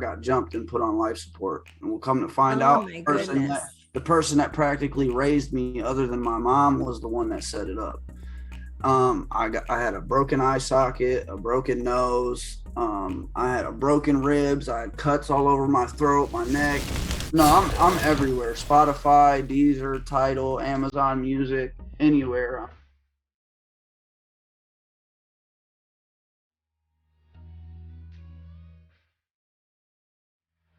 got jumped and put on life support. And we'll come to find Oh out my goodness. the person that practically raised me, other than my mom, was the one that set it up. I had a broken eye socket, a broken nose. I had a broken ribs. I had cuts all over my throat, my neck. No, I'm everywhere. Spotify, Deezer, Tidal, Amazon Music, anywhere.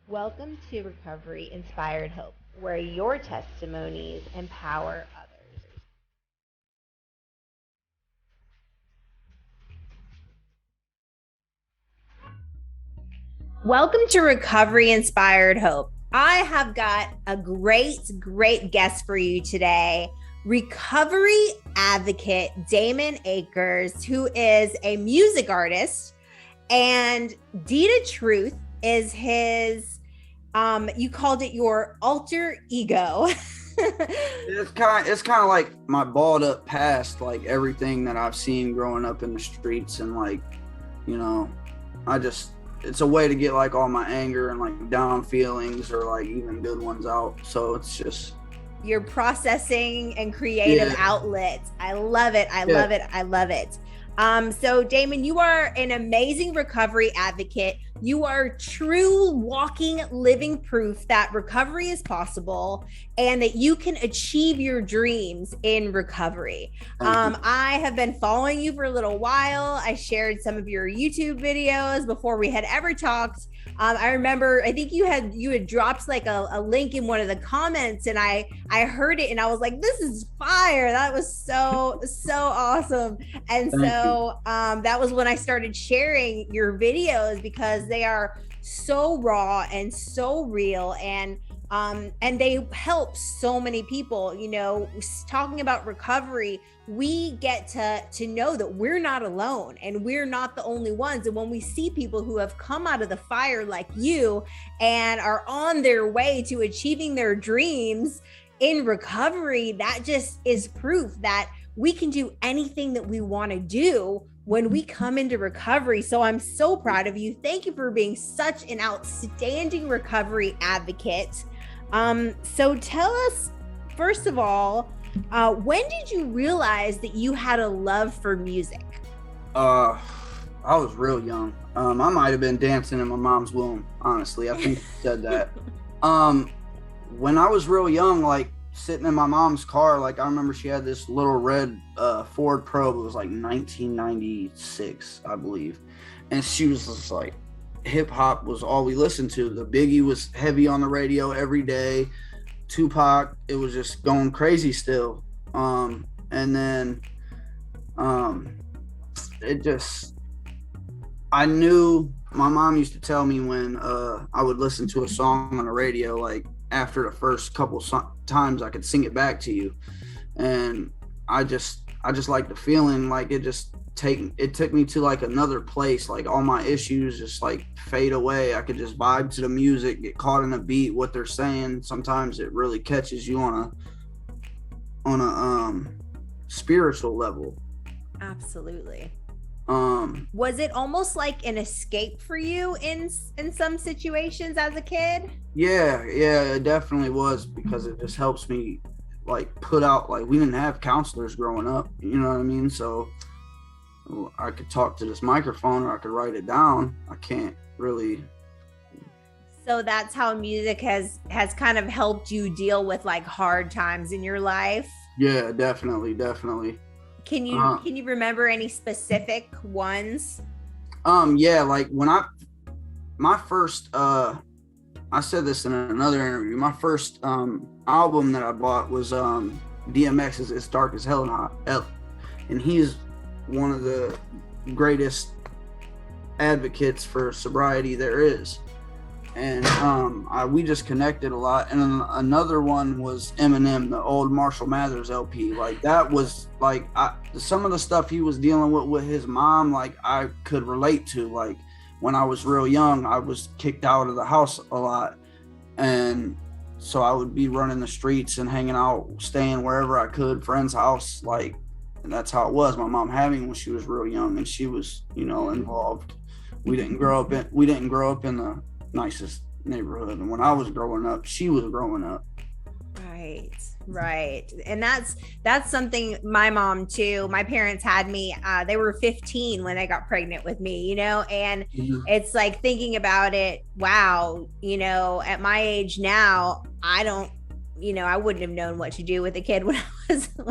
Welcome to Recovery Inspired Hope, where your testimonies empower others. Welcome to Recovery Inspired Hope. I have got a great guest for you today. Recovery advocate Damon Akers, who is a music artist, and Dita Truth is his, you called it your alter ego. It's kind of like my balled up past, like everything that I've seen growing up in the streets, and like, you know, it's a way to get like all my anger and like down feelings or like even good ones out. So it's just your processing and creative outlets. I love it. I love it. So Damon, you are an amazing recovery advocate. You are true walking, living proof that recovery is possible and that you can achieve your dreams in recovery. I have been following you for a little while. I shared some of your YouTube videos before we had ever talked. I remember, I think you had dropped like a link in one of the comments, and I heard it and I was like, this is fire. That was so awesome. And so that was when I started sharing your videos, because they are so raw and so real, and they help so many people. You know, talking about recovery, we get to know that we're not alone and we're not the only ones. And when we see people who have come out of the fire like you and are on their way to achieving their dreams in recovery, that just is proof that we can do anything that we want to do when we come into recovery. So I'm so proud of you. Thank you for being such an outstanding recovery advocate. So tell us, first of all, when did you realize that you had a love for music? I was real young. I might have been dancing in my mom's womb, honestly. I think you said that. When I was real young, like sitting in my mom's car, like I remember she had this little red Ford Probe. It was like 1996, I believe. And she was just like, hip hop was all we listened to. The Biggie was heavy on the radio every day. Tupac, it was just going crazy still. And then I knew, my mom used to tell me when I would listen to a song on the radio, like after the first couple times I could sing it back to you. And I just like the feeling, like it took me to like another place, like all my issues just like fade away. I could just vibe to the music, get caught in a beat, what they're saying. Sometimes it really catches you on a spiritual level. Absolutely. Was it almost like an escape for you in some situations as a kid? Yeah, it definitely was, because it just helps me like put out, like we didn't have counselors growing up, you know what I mean? So I could talk to this microphone or I could write it down. I can't really. So that's how music has kind of helped you deal with like hard times in your life? Yeah, definitely. Can you remember any specific ones? Yeah, like when my first I said this in another interview, my first album that I bought was DMX's It's Dark as Hell, and he's one of the greatest advocates for sobriety there is. And we just connected a lot. And another one was Eminem, the old Marshall Mathers LP. Like that was like some of the stuff he was dealing with his mom, like I could relate to. Like when I was real young, I was kicked out of the house a lot, and so I would be running the streets and hanging out, staying wherever I could, friend's house. Like, and that's how it was. My mom had me when she was real young, and she was, involved. We didn't grow up in nicest neighborhood. And when I was growing up, she was growing up. Right. And that's something my mom too. My parents had me, they were 15 when they got pregnant with me, you know, and it's like thinking about it. Wow. You know, at my age now, I wouldn't have known what to do with a kid when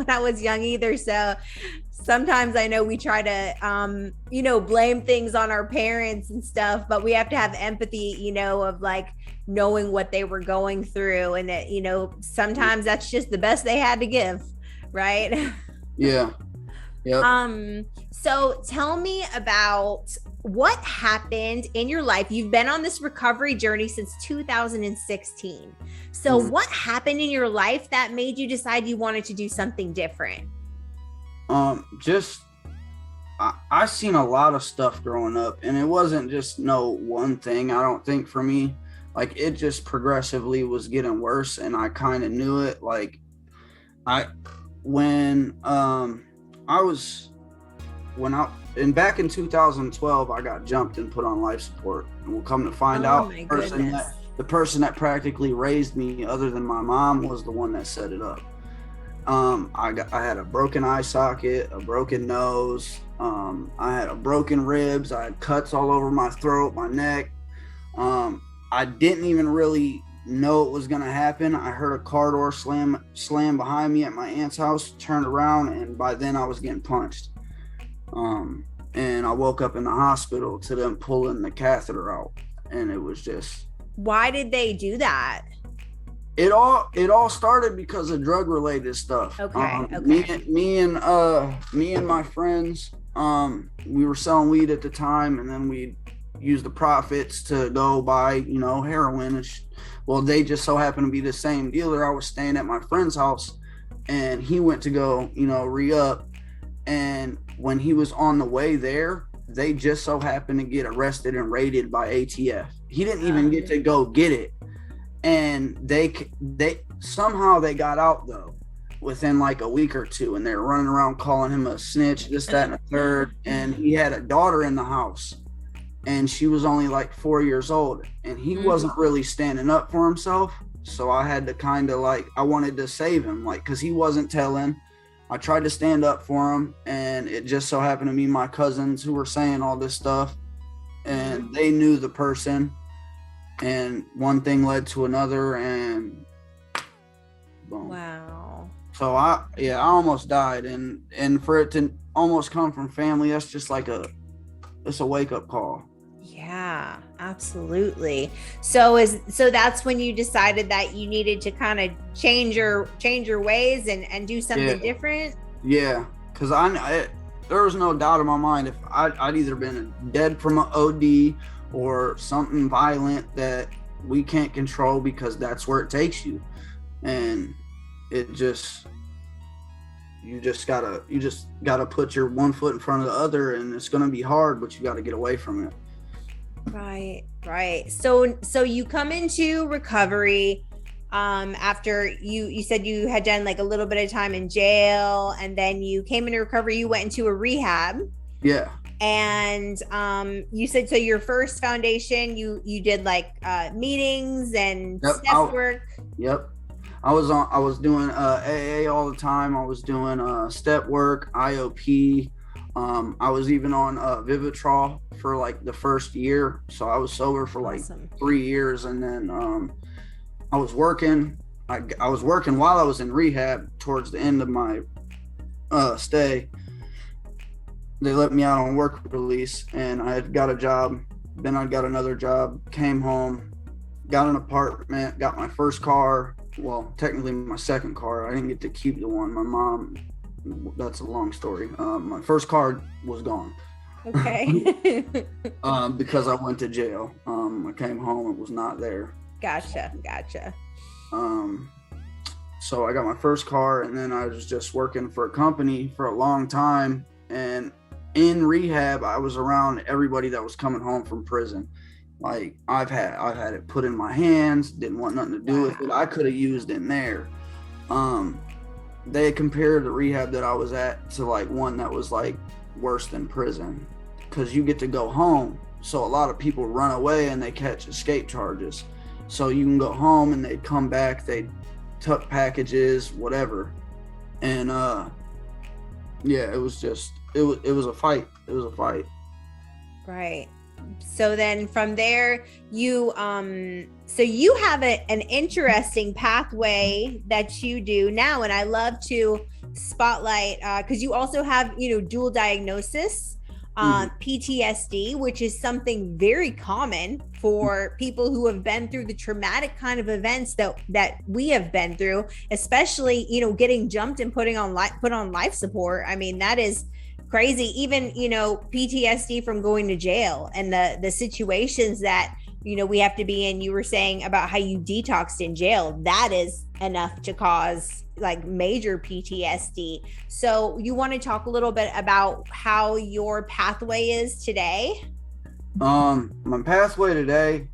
I was young either. So sometimes I know we try to, blame things on our parents and stuff, but we have to have empathy, you know, of like knowing what they were going through. And that, you know, sometimes that's just the best they had to give. Right. Yeah. Yep. So tell me about what happened in your life. You've been on this recovery journey since 2016. So what happened in your life that made you decide you wanted to do something different? I seen a lot of stuff growing up, and it wasn't just no one thing. I don't think for me, like it just progressively was getting worse, and I kind of knew it. Like back in 2012, I got jumped and put on life support, and we'll come to find out the person that practically raised me, other than my mom, was the one that set it up. I had a broken eye socket, a broken nose. I had a broken ribs. I had cuts all over my throat, my neck. I didn't even really know it was going to happen. I heard a car door slam behind me at my aunt's house, turned around, and by then I was getting punched. And I woke up in the hospital to them pulling the catheter out. And it was just... Why did they do that? It all started because of drug related stuff. Okay. Me and my friends, we were selling weed at the time, and then we used the profits to go buy, heroin. Well, they just so happened to be the same dealer. I was staying at my friend's house, and he went to go, re-up. And when he was on the way there, they just so happened to get arrested and raided by ATF. He didn't even get to go get it. And they somehow they got out though within like a week or two, and they're running around calling him a snitch, this, that, and a third. And he had a daughter in the house, and she was only like 4 years old, and he wasn't really standing up for himself. So I had to kind of I wanted to save him, because he wasn't telling. I tried to stand up for him, and it just so happened to be my cousins who were saying all this stuff, and they knew the person. And one thing led to another, and boom. Wow. So I almost died, and for it to almost come from family, that's just it's a wake up call. Yeah, absolutely. So that's when you decided that you needed to kind of change your ways and do something different. Yeah, because there was no doubt in my mind if I'd either been dead from an OD or something violent that we can't control, because that's where it takes you. And you just gotta put your one foot in front of the other, and it's gonna be hard, but you gotta get away from it. Right. So you come into recovery after you said you had done like a little bit of time in jail, and then you came into recovery, you went into a rehab. Yeah. And you said, so your first foundation, you did like meetings and step work. Yep. I was doing AA all the time. I was doing step work, IOP. I was even on Vivitrol for like the first year. So I was sober for like 3 years, and then I was working. I was working while I was in rehab towards the end of my stay. They let me out on work release, and I had got a job. Then I got another job, came home, got an apartment, got my first car. Well, technically my second car. I didn't get to keep the one. My mom, that's a long story. My first car was gone. Okay. Because I went to jail. I came home, it was not there. Gotcha. So I got my first car, and then I was just working for a company for a long time. And in rehab, I was around everybody that was coming home from prison. Like I've had it put in my hands, didn't want nothing to do with it. I could have used in there. They compared the rehab that I was at to like one that was like worse than prison, because you get to go home So a lot of people run away and they catch escape charges. So you can go home and they'd come back, they'd tuck packages, whatever. And yeah, it was a fight. It was a fight. Right. So then from there, you so you have an interesting pathway that you do now, and I love to spotlight because you also have, you know, dual diagnosis, PTSD, which is something very common for people who have been through the traumatic kind of events that we have been through, especially, you know, getting jumped and put on life support. I mean, that is crazy. Even, you know, PTSD from going to jail and the situations that, you know, we have to be in. You were saying about how you detoxed in jail. That is enough to cause like major PTSD. So you want to talk a little bit about how your pathway is today? My pathway today,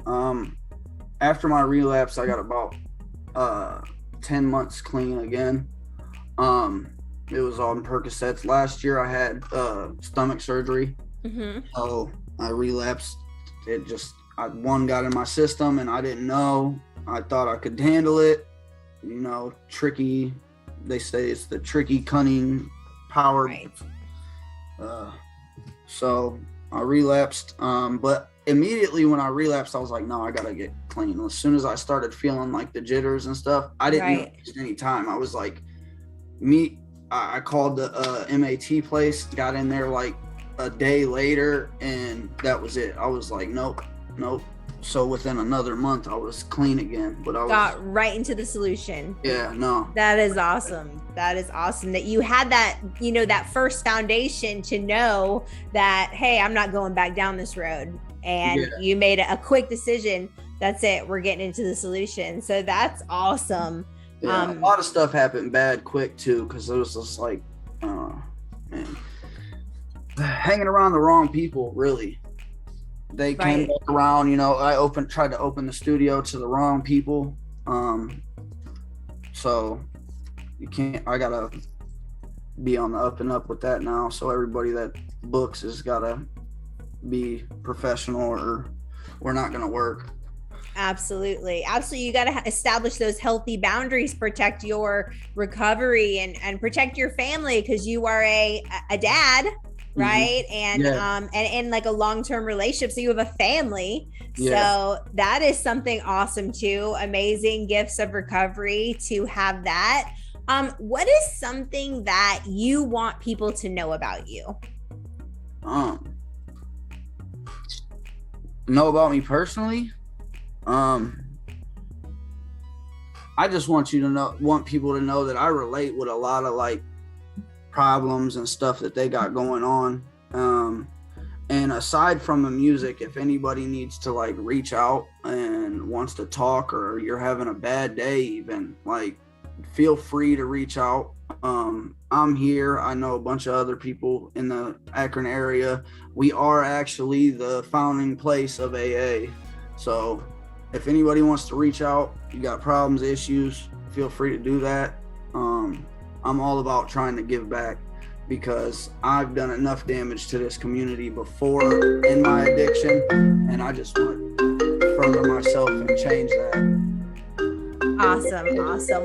after my relapse, I got about 10 months clean again. It was on Percocets. Last year I had stomach surgery. So I relapsed. One got in my system and I didn't know. I thought I could handle it. You know, tricky. They say it's the tricky, cunning, power. Right. So I relapsed. But immediately when I relapsed, I was like, no, I gotta get clean. As soon as I started feeling like the jitters and stuff, I didn't waste any time. I was like, I called the MAT place, got in there like a day later, and that was it. I was like, nope. So within another month, I was clean again. But I got right into the solution. Yeah, no. That is awesome. That is awesome that you had that, you know, that first foundation to know that, hey, I'm not going back down this road. And you made a quick decision. That's it. We're getting into the solution. So that's awesome. Yeah, a lot of stuff happened bad quick too, because it was just like, man, hanging around the wrong people. Really, they came back around. You know, I tried to open the studio to the wrong people. So you can't. I gotta be on the up and up with that now. So everybody that books has gotta be professional, or we're not gonna work. Absolutely. You got to establish those healthy boundaries, protect your recovery and protect your family, because you are a dad, right? And and like a long-term relationship. So you have a family. So that is something awesome too. Amazing gifts of recovery to have that. What is something that you want people to know about you? Know about me personally? I just want people to know that I relate with a lot of like problems and stuff that they got going on. And aside from the music, if anybody needs to like reach out and wants to talk, or you're having a bad day, even, like, feel free to reach out. I'm here. I know a bunch of other people in the Akron area. We are actually the founding place of AA. So if anybody wants to reach out, you got problems, issues, feel free to do that. I'm all about trying to give back, because I've done enough damage to this community before in my addiction, and I just want to further myself and change that. Awesome.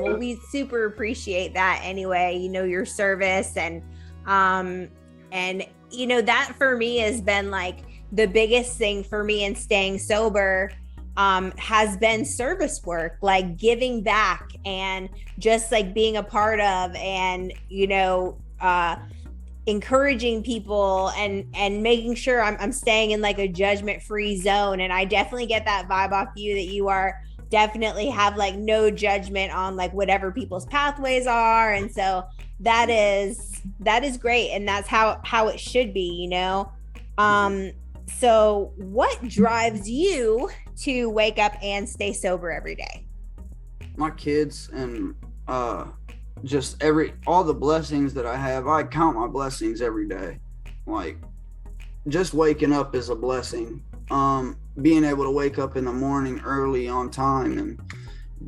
Well, we super appreciate that anyway, you know, your service and you know, that for me has been like the biggest thing for me in staying sober. Has been service work, like giving back and just like being a part of, and, you know, encouraging people and making sure I'm staying in like a judgment-free zone. And I definitely get that vibe off you, that you are definitely have like no judgment on like whatever people's pathways are. And so that is great. And that's how it should be, you know? So what drives you to wake up and stay sober every day? My kids and just all the blessings that I have. I count my blessings every day. Like, just waking up is a blessing. Being able to wake up in the morning early on time and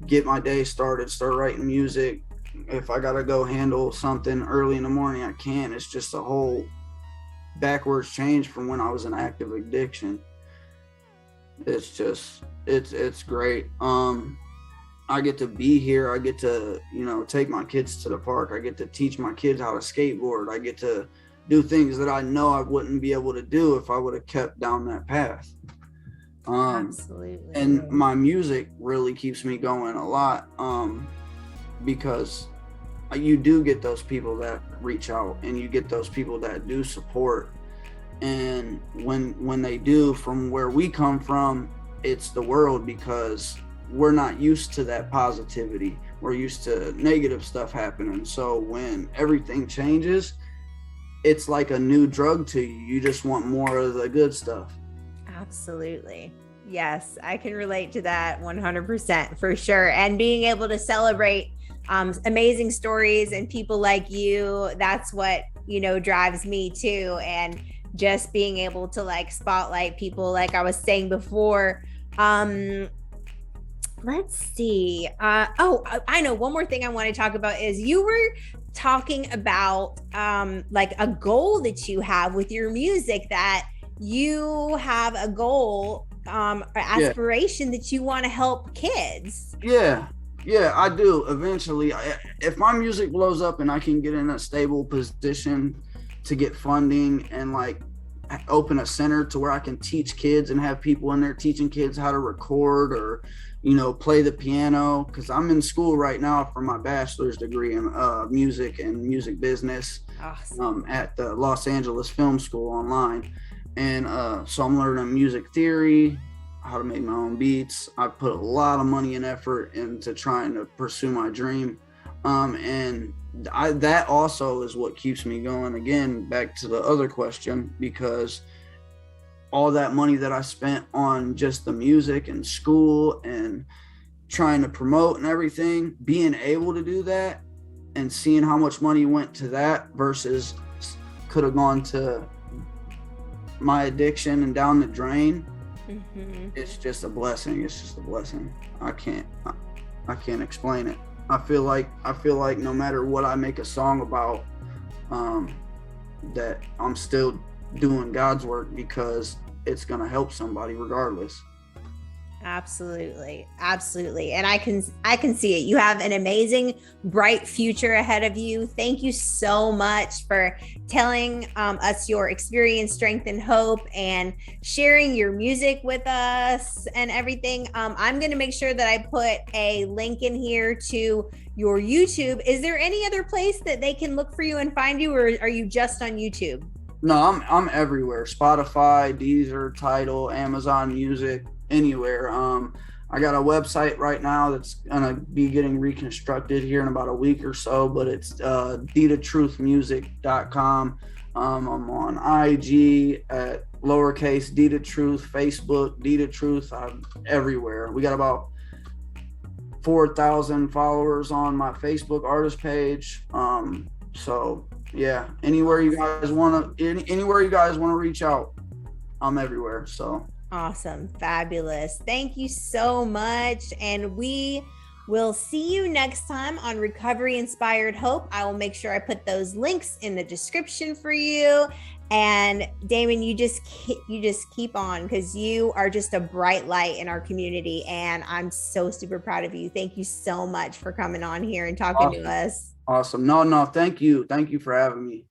get my day started, start writing music. If I gotta go handle something early in the morning, I can. It's just a whole backwards change from when I was in active addiction. It's just it's great. I get to be here. I get to, take my kids to the park. I get to teach my kids how to skateboard. I get to do things that I know I wouldn't be able to do if I would have kept down that path. Absolutely. And my music really keeps me going a lot, because you do get those people that reach out, and you get those people that do support. And when they do, from where we come from, it's the world, because we're not used to that positivity. We're used to negative stuff happening. So when everything changes, it's like a new drug to you. You just want more of the good stuff. Absolutely. Yes, I can relate to that 100% for sure. And being able to celebrate amazing stories and people like you, that's what, drives me too. And just being able to like spotlight people, like I was saying before. Let's see. I know one more thing I want to talk about is you were talking about like a goal that you have with your music, that you have a goal or aspiration that you want to help kids. Yeah, I do. Eventually, if my music blows up and I can get in a stable position to get funding and like open a center to where I can teach kids and have people in there teaching kids how to record or, play the piano. Because I'm in school right now for my bachelor's degree in music and music business. Awesome. At the Los Angeles Film School online. And so I'm learning music theory, how to make my own beats. I put a lot of money and effort into trying to pursue my dream. And that also is what keeps me going. Again, back to the other question, because all that money that I spent on just the music and school and trying to promote and everything, being able to do that and seeing how much money went to that versus could have gone to my addiction and down the drain. Mm-hmm. It's just a blessing. It's just a blessing. I can't explain it. I feel like no matter what I make a song about, that I'm still doing God's work, because it's going to help somebody regardless. Absolutely. And I can see it. You have an amazing, bright future ahead of you. Thank you so much for telling us your experience, strength, and hope, and sharing your music with us and everything. I'm going to make sure that I put a link in here to your YouTube. Is there any other place that they can look for you and find you, or are you just on YouTube? No, I'm everywhere. Spotify, Deezer, Tidal, Amazon Music, anywhere. I got a website right now that's gonna be getting reconstructed here in about a week or so, but it's DitaTruthMusic.com. I'm on IG at lowercase Dita Truth, Facebook Dita Truth. I'm everywhere. We got about 4,000 followers on my Facebook artist page. So yeah, anywhere you guys want to reach out, I'm everywhere. So awesome. Fabulous. Thank you so much. And we will see you next time on Recovery Inspired Hope. I will make sure I put those links in the description for you. And Damon, you just keep on, because you are just a bright light in our community. And I'm so super proud of you. Thank you so much for coming on here and talking to us. Awesome. No, thank you. Thank you for having me.